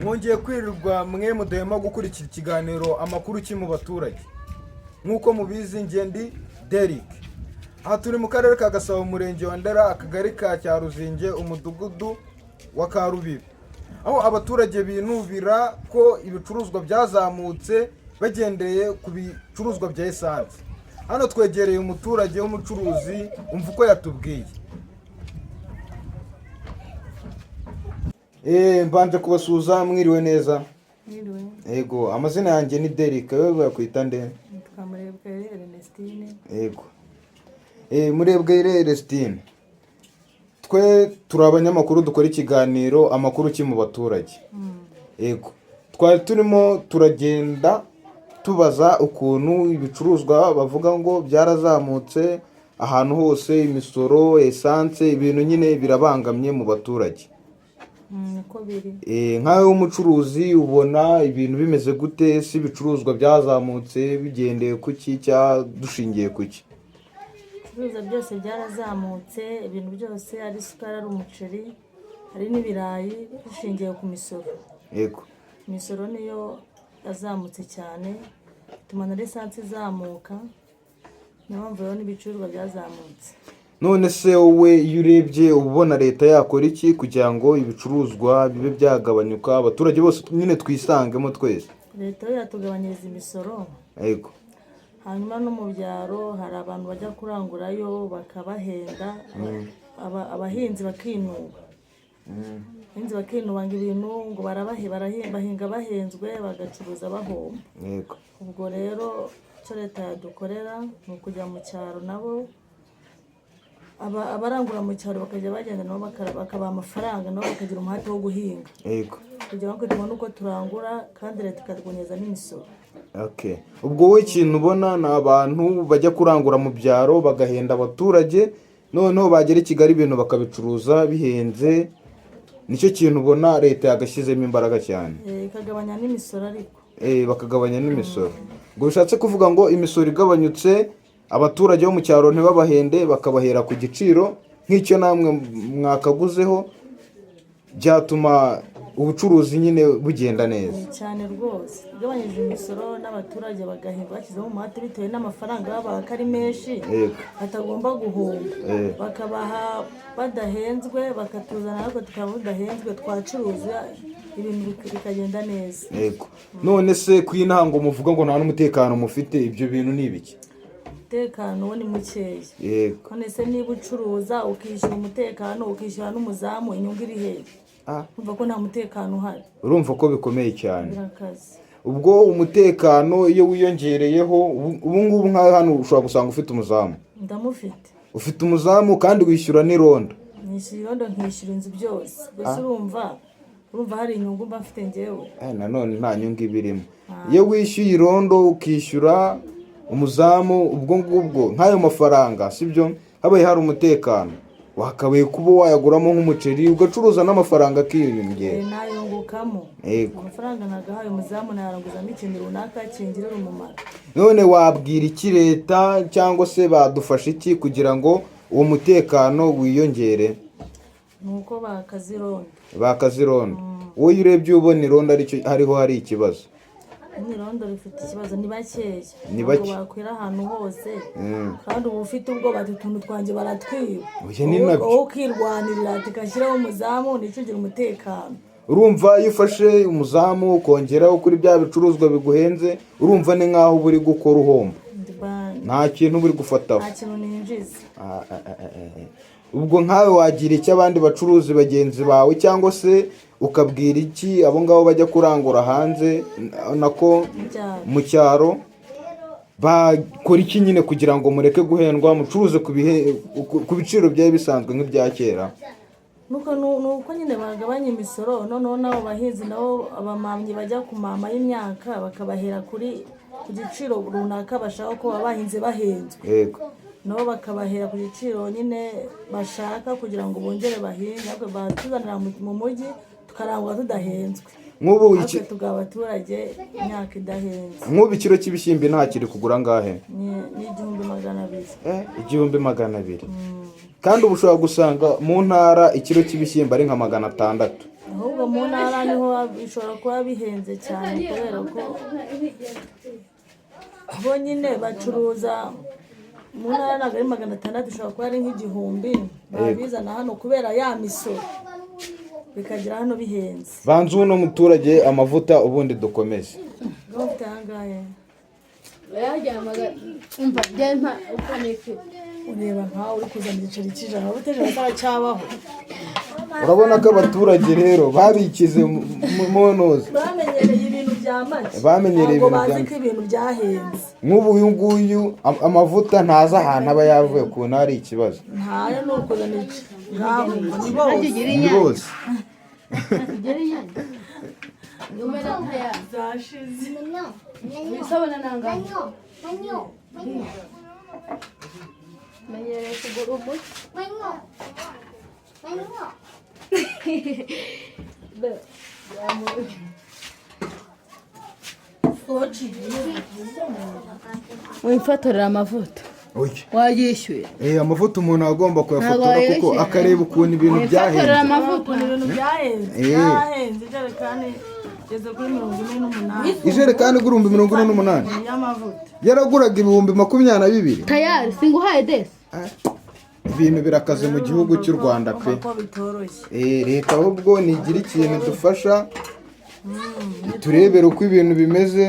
Mwongeye kwirirwa mwe mudahema gukurikira ikiganiro amakuru ki mu baturage. Nk'uko mubizi njye ndi Derek. Aha turi mu karere ka Gasabo, umurenge wa Ndera, akagari ka Cyaruzinge, umudugudu wa Karubibi. Aho abaturage binubira ko ibicuruzwa byazamutse bagendeye ku bicuruzwa bya essence. Hano twegereye umuturage w'umucuruzi, umva uko yatubwiye. Mbanje kubasuza, mwiriwe neza. Mwiriwe. Yego, amazina yanjye ni Derek, wewe bakwita nde? Murebwayire Ernestine. Yego. Murebwayire Ernestine. Twe turi abanyamakuru dukora ikiganiro amakuru ki mu baturage. Yego. Twari turimo turagenda tubaza ukuntu ibicuruzwa bavuga ngo byarazamutse ahantu hose, imisoro, essence, ibintu nyine birabangamye mu baturage. Uko biri. Nkawe w'umucuruzi ubona ibintu bimeze gute? Si ibicuruzwa byazamutse bigendeye kuki cya dushingiye kuki? Ibicuruzwa byose byarazamutse, ibintu byose ari isukari, ari umuceri, hari n'ibirayi, bishingiye ku misoro. Yego. Imisoro niyo yazamutse cyane, ituma na essence izamuka, niyo mpamvu rero n'ibicuruzwa byazamutse. None se wowe iyo urebye ubona leta yakora iki kugira ngo ibicuruzwa bibe byagabanyuka, abaturage bose nyine twisangemo twese? Leta yo yatugabanyiriza imisoro. Yego. Hanyuma no mu byaro hari abantu bajya kurangurayo bakabahenda, abahinzi bakinuba. Abahinzi bakinuba ngo ibintu ngo bahinga bahenzwe bagacuruza bahomba. Yego. Ubwo rero icyo leta yadukorera ni ukujya mu cyaro nabo, abarangura mu cyaro bakajya bagenda nabo bakabaha amafaranga, nabo bakagira umuhate wo guhinga. Yego. Kugira ngo tubone uko turangura kandi leta ikatwongeza n'imisoro. Okay. Ubwo wowe ikintu ubona ni abantu bajya kurangura mu byaro bagahenda abaturage, noneho bagera i Kigali ibintu bakabicuruza bihenze, nicyo kintu ubona leta yagashyizemo imbaraga cyane? Ikagabanya n'imisoro ariko. Bakagabanya n'imisoro. Ngo bishatse kuvuga ngo imisoro igabanyutse, abaturage bo mu cyaro ntibabahende, bakabahera ku giciro nk'icyo namwe mwakaguzeho, byatuma ubucuruzi nyine bugenda neza cyane rwose. Igabanyije imisoro n'abaturage bagahemba bashyizeho umuhate bitewe n'amafaranga babaha ko ari menshi, batagomba guhomba. Bakabaha badahenzwe, bakatuzana ariko tukaba budahenzwe, twacuruza ibintu bikagenda neza. Yego. None se kw'intango muvuga ngo nta n'umutekano mufite, ibyo bintu ni ibiki? Umutekano wo ni mukeya. Yego. None se niba ucuruza ukishyura umutekano, ukishyura n'umuzamu, inyungu iri hehe? Urumva ko nta mutekano uhari. Urumva ko bikomeye cyane. Birakaze. Ubwo umutekano iyo wiyongereyeho, ubu ngubu nka hano ushobora gusanga ufite umuzamu. Ndamufite. Ufite umuzamu kandi wishyura n'irondo. Nishyura irondo, nkishyura inzu byose. Gusa urumva hari inyungu mba mfite njyewe. Nanone nta nyungu ibirimo. Iyo wishyuye irondo ukishyura umuzamu, ubwo ngubwo nk'ayo mafaranga, sibyo? Habaye hari umutekano, wakabaye kuba wayaguramo nk'umuceri ugacuruza n'amafaranga akiyongera. Nayungukamo. Yego. Amafaranga nagahaye umuzamu nayaranguzamo ikintu runaka kingirira umumaro. None wabwira iki leta cyangwa se badufasha iki kugira ngo uwo mutekano wiyongere? Nuko bakazironda. Bakazironda. Wowe urebye ubona ironda hariho hari ikibazo? Irondo rifite ikibazo, ni bakeya. Ni bake. Bakwira ahantu hose. Kandi ubu ufite ubwoba utuntu twanjye baratwiba. Oya ni nabyo. Wowe ukirwanirira tugashyiraho umuzamu nicyo ugira umutekano. Urumva iyo ufashe umuzamu ukongeraho kuri bya bicuruzwa biguhenze, urumva ni nkaho uri gukora uhomba. Nta kintu uri gufataho. Nta kintu ninjiza. Ubwo nkawe wagira iki abandi bacuruzi bagenzi bawe, cyangwa se ukabwira iki abo ngabo bajya kurangura hanze nako mu cyaro, bakora iki nyine kugira ngo mureke guhendwa, mucuruze ku biciro byari bisanzwe nk'ibya kera? Nuko nyine bagabanya imisoro, noneho nabo bahinzi nabo abamamyi bajya ku mama y'imyaka bakabahera ku giciro runaka bashaka ko bahinze bahenzwe. Yego. Nabo bakabahera ku giciro nyine bashaka kugira ngo bongere bahinge, ariko batuzanira mu mujyi tukarangwa tudahenzwe. Nk'ubu iki tugaha abaturage imyaka idahenze. Nk'ubu ikiro cy'ibishyimbo nta kiri kugura ngahe? Ni 1200. 1200. Kandi ubu ushobora gusanga mu ntara ikiro cy'ibishyimbo ari nka 600. ahubwo mu ntara niho bishobora kuba bihenze cyane kubera ko bo nyine bacuruza mu ntara ntabwo ari 600, bishobora kuba ari nk'igihumbi babizana hano kubera ya misoro bikagira hano bihenze. Banze uno muturage amavuta ubundi dukomeze. Gofite angahe? Ureba nkaho uri kuzana igiceri cy'ijana ubuteje batacyabaho. Urabona ko abaturage rero babikize mu ntozi. Bamenyereye ibintu bya make. Bamenyereye ibintu bya make. Ibintu byahenze. Nk'ubu uyu nguyu amavuta ntaza ahantu aba yavuye ku ntari ikibazo. Ntayo ni ukuzana iki. Ngaho ni bose. Numera ntaya zashize. Bisabana nangahe? Menyereye kugura umuti. Wifatorera amavuta. Wayishyuye. Amavuta umuntu agomba kuyafotora kuko akareba ukuntu ibintu byahenze. Wifatorera amavuta ibintu byahenze. Byahenze ijerekani igeze kuri 48. Ijerekani igura 48 y'amavuta. Yaraguraga 22,000. Tayari singuhaye desi. Ibintu birakaze mu gihugu cy'u Rwanda pe. Leta ahubwo nigira ikintu dufasha turebere uko ibintu bimeze.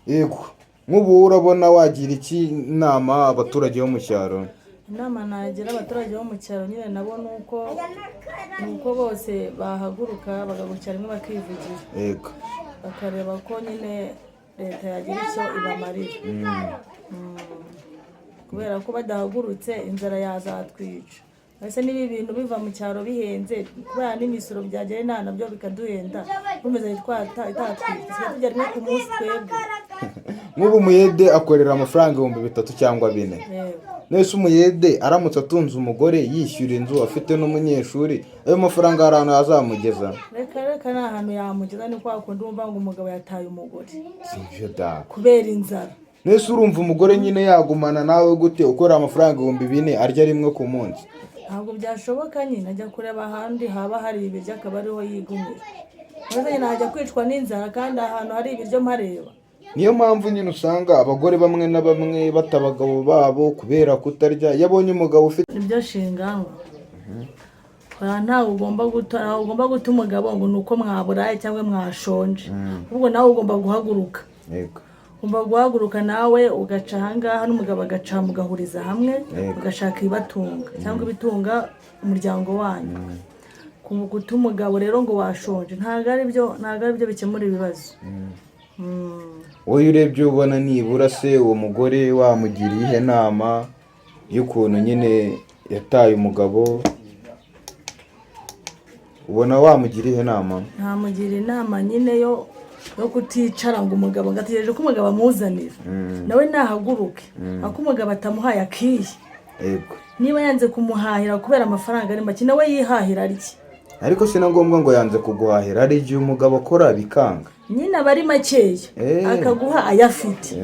Yego nk'ubu urabona wagira iki inama abaturage bo mu cyaro? Inama nagira abaturage bo mu cyaro nyine nabo nuko bose bahaguruka bagagukira rimwe bakivugira. Yego bakareba ko nyine leta yagira icyo ibamarira. Kubera ko badahagurutse inzara yazatwica. Ese niba ibintu biva mu cyaro bihenze kubera n'imisoro byagera nta nabyo bikaduhenda bumeze itatwica tujya rimwe ku munsi twebwe. Nk'ubu umuyede akorera amafaranga 3,000 cyangwa 4. Nese umuyede aramutse atunze umugore yishyura inzu afite n'umunyeshuri ayo mafaranga arano yazamugeza. Reka nta hantu yamugeza ni kwa kundi umva ngo umugabo yataye umugore. Sivyo da. Kubera inzara. Nese urumva umugore nyine yagumana nawe gute ukora amafaranga 4,000 arya rimwe ku munsi? Ntabwo byashoboka nyine ajya kureba ahandi haba hari ibiryo akaba ariho yigumira. Maze nyine ajya kwicwa n'inzara kandi ahantu hari ibiryo mpareba. Niyo mpamvu nyine usanga abagore bamwe na bamwe batabagabo babo kubera kutarya yabonye umugabo ufite ibyo shinganwa. Ntawe ugomba guta umugabo ngo nuko mwaburaye cyangwa mwashonje. Ubwo nawe ugomba guhaguruka. Yego. Ugomba guhaguruka nawe ugaca ahangaha n'umugabo agaca mugahuriza hamwe ugashaka ibibatunga cyangwa ibitunga umuryango wanyu. Guta umugabo rero ngo washonje ntabwo ari byo bikemura ibibazo. Wowe urebye ubona nibura se uwo mugore wamugiriye inama y'ukuntu nyine yataye umugabo ubona wamugiriye inama? Ntamugira inama nyine yo kuticara ngo umugabo ngategereje ko umugabo amuzanira nawe nahaguruke ako umugabo atamuhaye akiye. Yego. Niba yanze kumuhahira kubera amafaranga ari make nawe yihahira ariki. Ariko sina ngombwa ngo yanze kuguhahira ari igihe umugabo akora bikanga. Nyine abari makeya akaguha ayafite.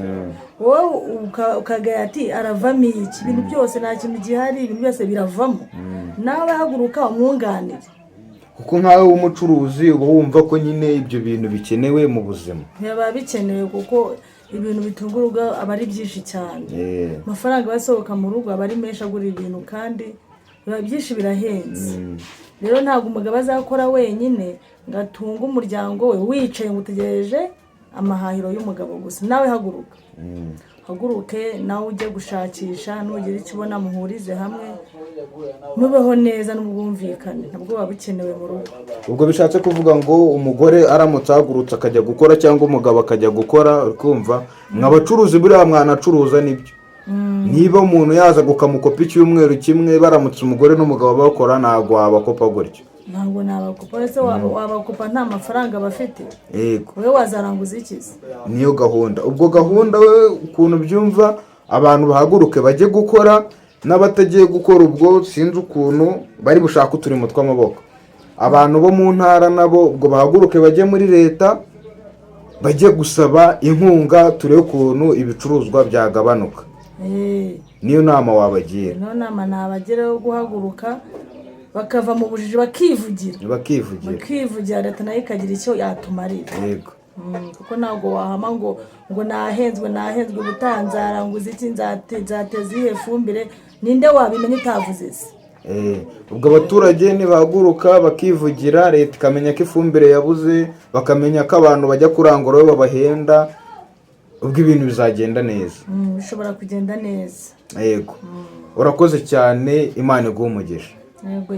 Wowe ukagaya ati aravamo iki ibintu byose nta kintu gihari ibintu byose biravamo. Nawe haguruka umwunganire. Kuko nkawe w'umucuruzi uba wumva ko nyine ibyo bintu bikenewe mu buzima. Biba bikenewe kuko ibintu bitunga urugo aba ari byinshi cyane. Amafaranga basohoka mu rugo aba ari menshi agura ibintu kandi biba byinshi birahenze. Rero ntabwo umugabo azakora wenyine ngo atunge umuryango we wicaye ngo utegereje amahahiro y'umugabo gusa. Nawe haguruka. Haguruke nawe ujye gushakisha nugira icyo ubona muhurize hamwe mubeho neza n'ubwumvikane ntabwo biba bikenewe mu rugo. Ubwo bishatse kuvuga ngo umugore aramutse ahagurutse akajya gukora cyangwa umugabo akajya gukora ukumva nk'abacuruzi buriya mwanacuruza nibyo. Niba umuntu yaza gukamukopa icyumweru kimwe baramutse umugore n'umugabo bakora ntabwo wabakopa gutyo. Ntabwo nabakopa ese wabakopa nta mafaranga bafite. Yego. Wewe wazaranguza ikizi? Niyo gahunda. Ubwo gahunda we ukuntu byumva abantu bahaguruke bajye gukora n'abatagiye gukora ubwo sinzi ukuntu bari bushaka uturimo tw'amaboko. Abantu bo mu ntara nabo ubwo bahaguruke bajye muri leta bajye gusaba inkunga turebe ukuntu ibicuruzwa byagabanuka. Niyo nama wabagira. Niyo nama nabagira yo guhaguruka bakava mu bujiji bakivugira leta nayo ikagira icyo yatumarira. Yego. Kuko ntabwo wahama ngo nahenzwe ubutanzara ngo uziki nzateza ihe fumbire, ninde wabimenya utavuze se? Ubwo abaturage nibahaguruka bakivugira, leta ikamenya ko ifumbire yabuze, bakamenya ko abantu bajya kurangura bo babahenda, ubwo ibintu bizagenda neza. Bishobora kugenda neza. Yego. Urakoze cyane, Imana iguhe umugisha. Yego.